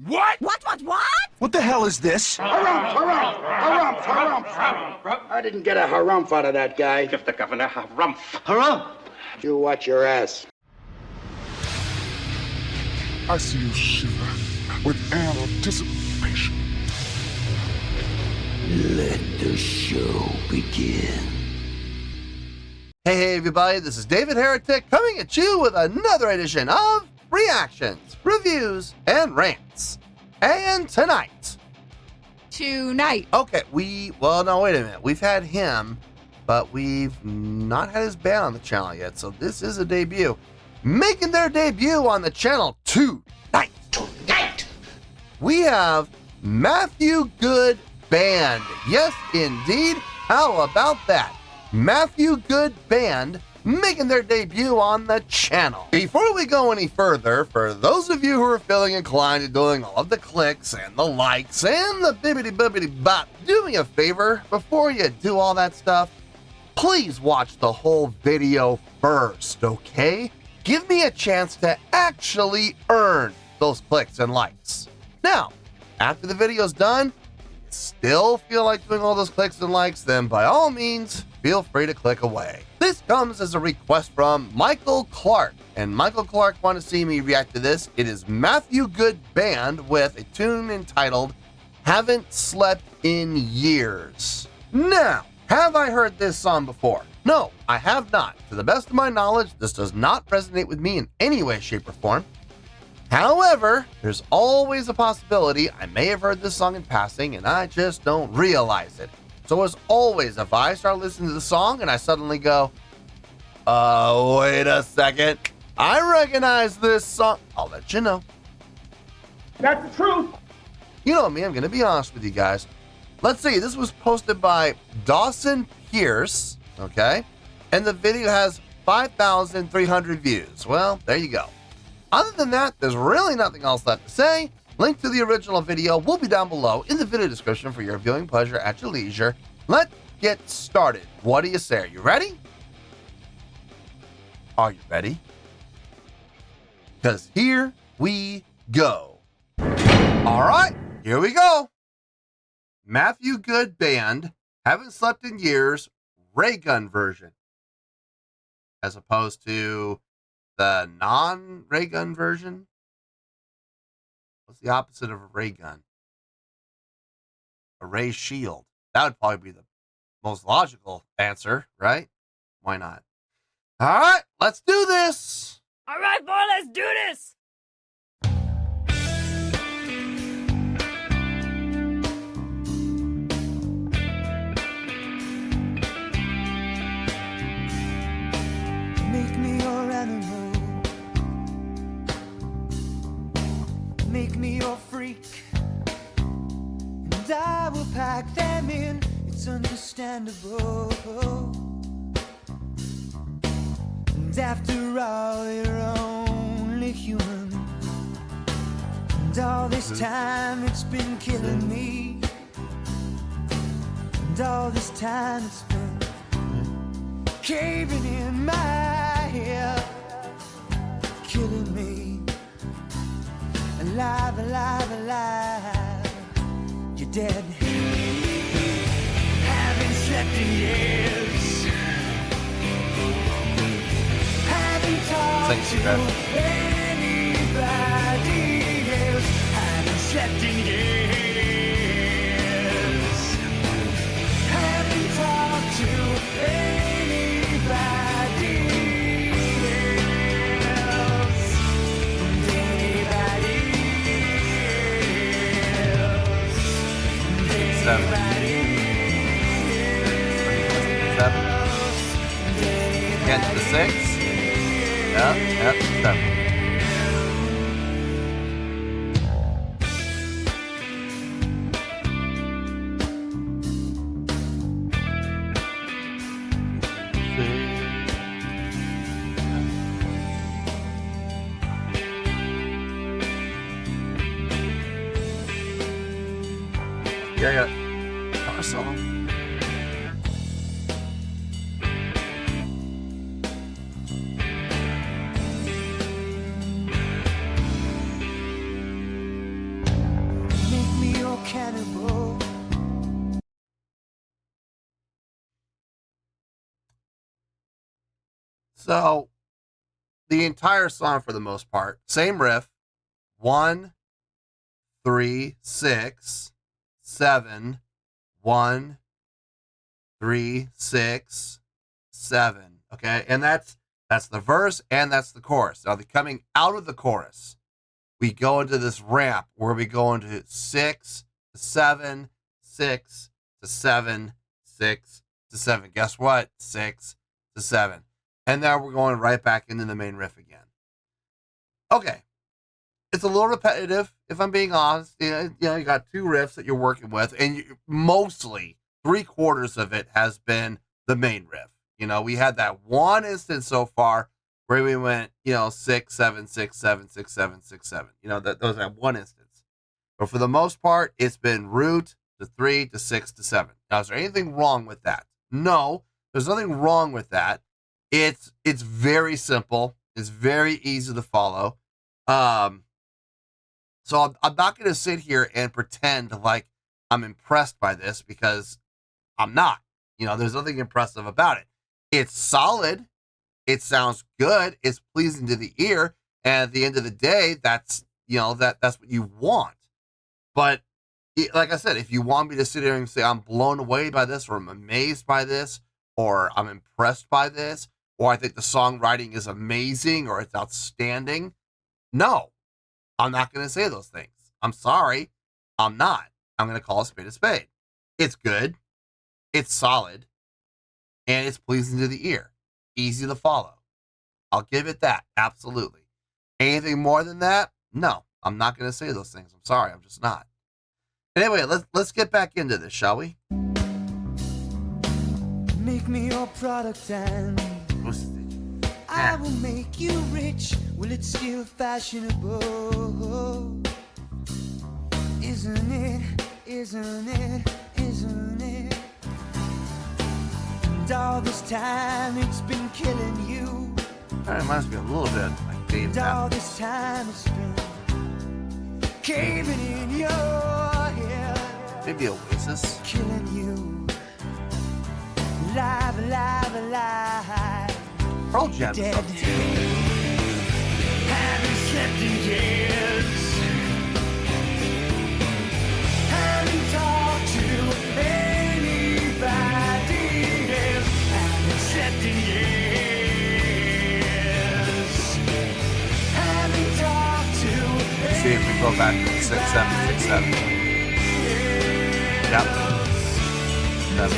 What? What? What the hell is this? Harumph. I didn't get a harumph out of that guy. Give the governor harumph. Harumph! You watch your ass. I see you shiver with anticipation. Let the show begin. Hey everybody, this is David Heretic coming at you with another edition of Reactions, Reviews, and Rants. And tonight. Okay, no, wait a minute. We've had him, but we've not had his band on the channel yet, so this is a debut. Making their debut on the channel tonight. We have Matthew Good Band. Yes, indeed. How about that? Matthew Good Band making their debut on the channel. Before we go any further, for those of you who are feeling inclined to doing all of the clicks and the likes and the bibbidi-bibbidi-bop, do me a favor, before you do all that stuff, please watch the whole video first, okay? Give me a chance to actually earn those clicks and likes. Now, after the video's done, still feel like doing all those clicks and likes, then by all means, feel free to click away. This comes as a request from Michael Clark, and Michael Clark wanted to see me react to this. It is Matthew Good Band with a tune entitled Haven't Slept in Years. Now, have I heard this song before? No, I have not. To the best of my knowledge, this does not resonate with me in any way, shape, or form. However, there's always a possibility I may have heard this song in passing and I just don't realize it. So as always, if I start listening to the song and I suddenly go, wait a second, I recognize this song, I'll let you know. That's the truth. You know me, I'm going to be honest with you guys. Let's see, this was posted by Dawson Pierce, okay? And the video has 5,300 views. Well, there you go. Other than that, there's really nothing else left to say. Link to the original video will be down below in the video description for your viewing pleasure at your leisure. Let's get started. What do you say? Are you ready? Are you ready? Because here we go. All right, here we go. Matthew Good Band, Haven't Slept in Years, ray gun version. As opposed to the non-ray gun version. What's the opposite of a ray gun? A ray shield. That would probably be the most logical answer, right? Why not? All right, let's do this. All right, boy, let's do this. Make me your animal. Make me your freak. And I will pack them in. It's understandable. And after all, you're only human. And all this time it's been killing me. And all this time it's been caving in my head, killing me. Alive, alive, alive, you're dead. Haven't slept in years. Haven't talked to anybody else. Haven't slept in years. Haven't talked to anybody else. Anybody else. Anybody else. 7. Get to the 6. Yep, 7. Yeah, I got our song. cannibal. So the entire song, for the most part, same riff: 1, 3, 6, 7, 1, 3, 6, 7. Okay, and that's the verse and that's the chorus. Now, coming out of the chorus, we go into this ramp where we go into 6 to 7, 6 to 7, 6 to 7. Guess what? 6 to 7. And now we're going right back into the main riff again. Okay. It's a little repetitive, if I'm being honest. You got two riffs that you're working with, and mostly 3/4 of it has been the main riff. We had that one instance so far where we went, 6, 7, 6, 7, 6, 7, 6, 7. That was that one instance. But for the most part, it's been root to 3 to 6 to 7. Now, is there anything wrong with that? No, there's nothing wrong with that. It's very simple. It's very easy to follow. So I'm not going to sit here and pretend like I'm impressed by this, because I'm not. There's nothing impressive about it. It's solid. It sounds good. It's pleasing to the ear. And at the end of the day, that's what you want. But like I said, if you want me to sit here and say I'm blown away by this, or I'm amazed by this, or I'm impressed by this, or I think the songwriting is amazing, or it's outstanding, no, I'm not going to say those things. I'm sorry. I'm not. I'm going to call a spade a spade. It's good. It's solid. And it's pleasing to the ear. Easy to follow. I'll give it that. Absolutely. Anything more than that? No, I'm not going to say those things. I'm sorry. I'm just not. Anyway, let's get back into this, shall we? Make me your product and I will make you rich. Will it still fashionable? Isn't it? Isn't it? Isn't it? And all this time it's been killing you. That reminds me a little bit like Dave. And all this time it's been caving in your head. Maybe Oasis. Killing you. Alive, alive, alive. Pearl Jam. Dead. Haven't slept in years. Haven't talked to anybody else. Haven't slept in years. Haven't talked to Let's see if we go back to 6, 7, 6, 7. Yep. 7.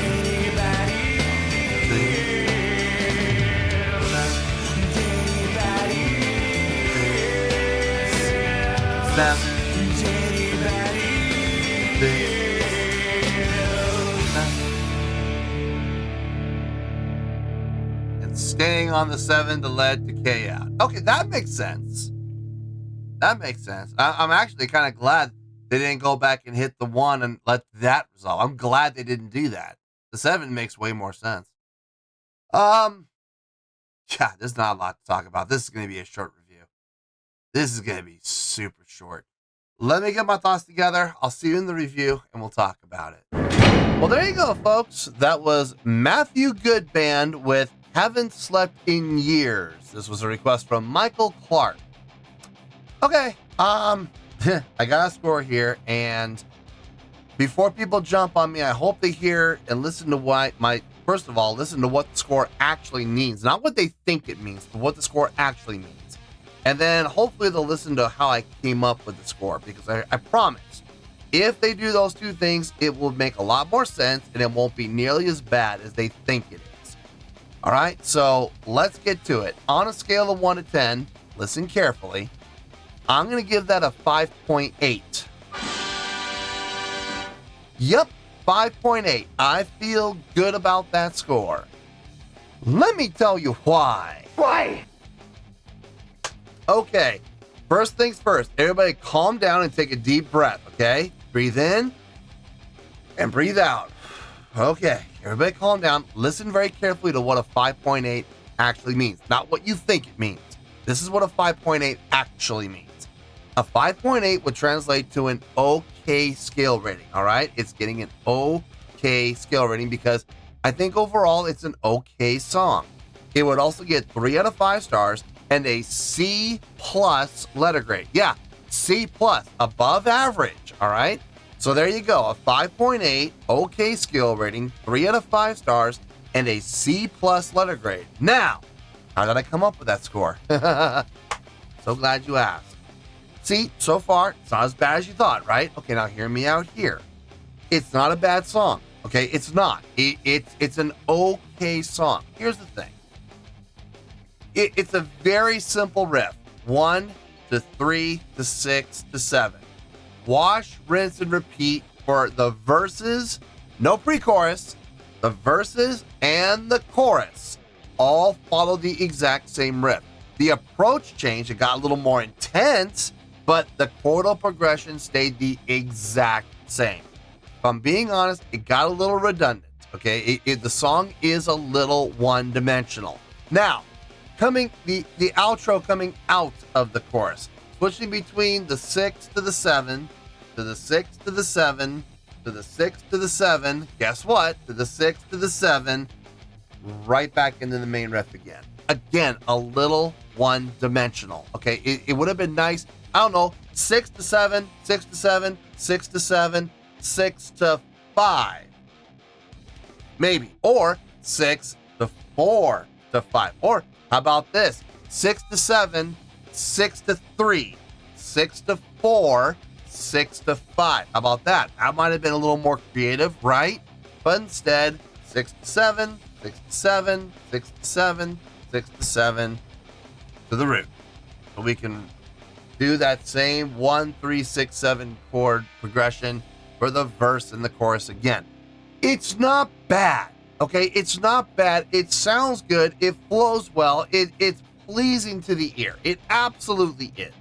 And staying on the 7 to let decay out. Okay, that makes sense. That makes sense. I'm actually kind of glad they didn't go back and hit the 1 and let that resolve. I'm glad they didn't do that. The 7 makes way more sense. Yeah, there's not a lot to talk about. This is going to be a short review. This is going to be super short. Let me get my thoughts together. I'll see you in the review, and we'll talk about it. Well, there you go, folks. That was Matthew Goodband with Haven't Slept in Years. This was a request from Michael Clark. Okay, I got a score here, and before people jump on me, I hope they hear and listen to first of all, listen to what the score actually means. Not what they think it means, but what the score actually means. And then hopefully they'll listen to how I came up with the score, because I promise, if they do those two things, it will make a lot more sense, and it won't be nearly as bad as they think it is. All right, so let's get to it. On a scale of 1 to 10, listen carefully. I'm going to give that a 5.8. Yep, 5.8. I feel good about that score. Let me tell you why. Why? Okay, first things first. Everybody calm down and take a deep breath, okay? Breathe in and breathe out. Okay, everybody calm down. Listen very carefully to what a 5.8 actually means. Not what you think it means. This is what a 5.8 actually means. A 5.8 would translate to an okay scale rating, all right? It's getting an okay scale rating because I think overall it's an okay song. It would also get 3 out of 5 stars and a C plus letter grade. Yeah, C plus, above average, all right? So there you go, a 5.8, okay scale rating, 3 out of 5 stars, and a C plus letter grade. Now, how did I come up with that score? So glad you asked. See, so far, it's not as bad as you thought, right? Okay, now hear me out here. It's not a bad song, okay? It's not. It's an okay song. Here's the thing. It's a very simple riff. 1 to 3 to 6 to 7. Wash, rinse, and repeat for the verses, no pre-chorus. The verses and the chorus all follow the exact same riff. The approach changed, it got a little more intense, but the chordal progression stayed the exact same. If I'm being honest, it got a little redundant, okay? The song is a little one-dimensional. Now, the outro coming out of the chorus, switching between the 6 to the 7, to the 6 to the 7, to the 6 to the 7, guess what? To the 6 to the 7, right back into the main riff again. Again, a little one-dimensional, okay? It would have been nice, I don't know, 6 to 7, 6 to 7, 6 to 7, 6 to 5. Maybe. Or 6 to 4 to 5. Or how about this? 6 to 7, 6 to 3, 6 to 4, 6 to 5. How about that? That might have been a little more creative, right? But instead, 6 to 7, 6 to 7, 6 to 7, 6 to 7 to the root. So we can do that same 1, 3, 6, 7 chord progression for the verse and the chorus again. It's not bad, okay? It's not bad. It sounds good. It flows well. It's pleasing to the ear. It absolutely is.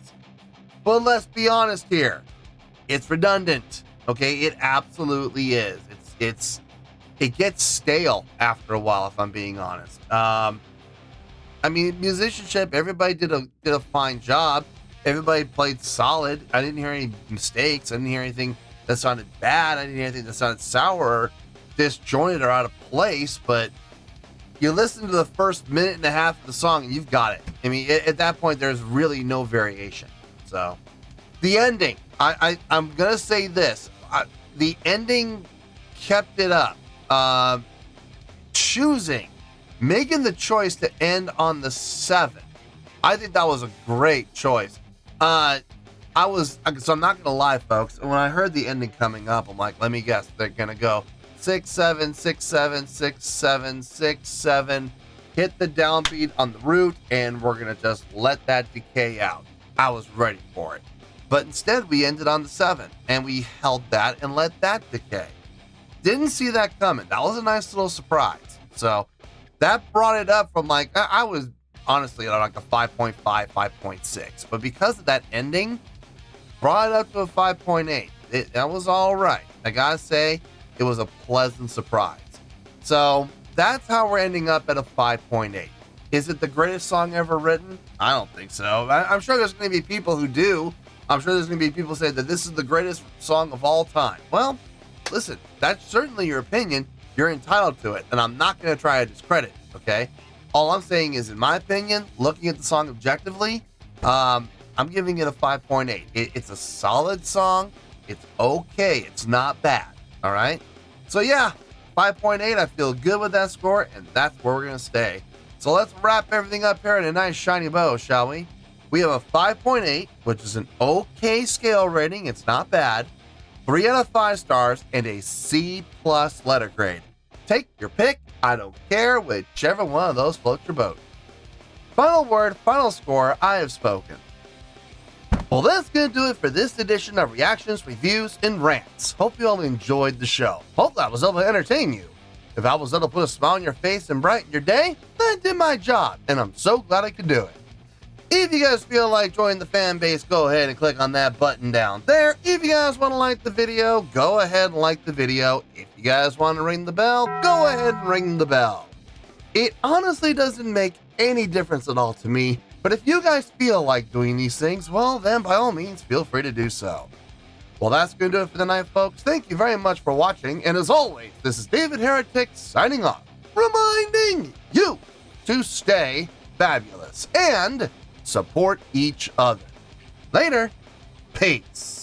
But let's be honest here. It's redundant, okay? It absolutely is. It gets stale after a while, if I'm being honest. I mean, musicianship, everybody did a fine job. Everybody played solid. I didn't hear any mistakes. I didn't hear anything that sounded bad. I didn't hear anything that sounded sour or disjointed or out of place. But you listen to the first minute and a half of the song and you've got it. I mean, at that point, there's really no variation. So the ending, I'm going to say this. The ending kept it up. Making the choice to end on the 7. I think that was a great choice. So I'm not gonna lie, folks. When I heard the ending coming up, I'm like, let me guess, they're gonna go 6 7 6 7 6 7 6 7, hit the downbeat on the root, and we're gonna just let that decay out. I was ready for it, but instead we ended on the 7, and we held that and let that decay. Didn't see that coming. That was a nice little surprise. So that brought it up from like, I was honestly at like a 5.5, 5.6. But because of that ending, brought it up to a 5.8. That was all right. I gotta say, it was a pleasant surprise. So that's how we're ending up at a 5.8. Is it the greatest song ever written? I don't think so. I'm sure there's going to be people who do. I'm sure there's going to be people who say that this is the greatest song of all time. Well, listen, that's certainly your opinion. You're entitled to it, and I'm not going to try to discredit it, okay? All I'm saying is, in my opinion, looking at the song objectively, I'm giving it a 5.8. It's a solid song. It's okay. It's not bad, all right? So, yeah, 5.8. I feel good with that score, and that's where we're going to stay. So let's wrap everything up here in a nice shiny bow, shall we? We have a 5.8, which is an okay scale rating. It's not bad. 3 out of 5 stars, and a C plus letter grade. Take your pick. I don't care, whichever one of those floats your boat. Final word, final score, I have spoken. Well, that's going to do it for this edition of Reactions, Reviews, and Rants. Hope you all enjoyed the show. Hopefully I was able to entertain you. If I was able to put a smile on your face and brighten your day, then I did my job, and I'm so glad I could do it. If you guys feel like joining the fan base, go ahead and click on that button down there. If you guys want to like the video, go ahead and like the video. If you guys want to ring the bell, go ahead and ring the bell. It honestly doesn't make any difference at all to me, but But if you guys feel like doing these things, well, then by all means, feel free to do so. Well, that's going to do it for the night, folks. Thank you very much for watching. And as always, this is David Heretic signing off, reminding you to stay fabulous and support each other. Later. Peace.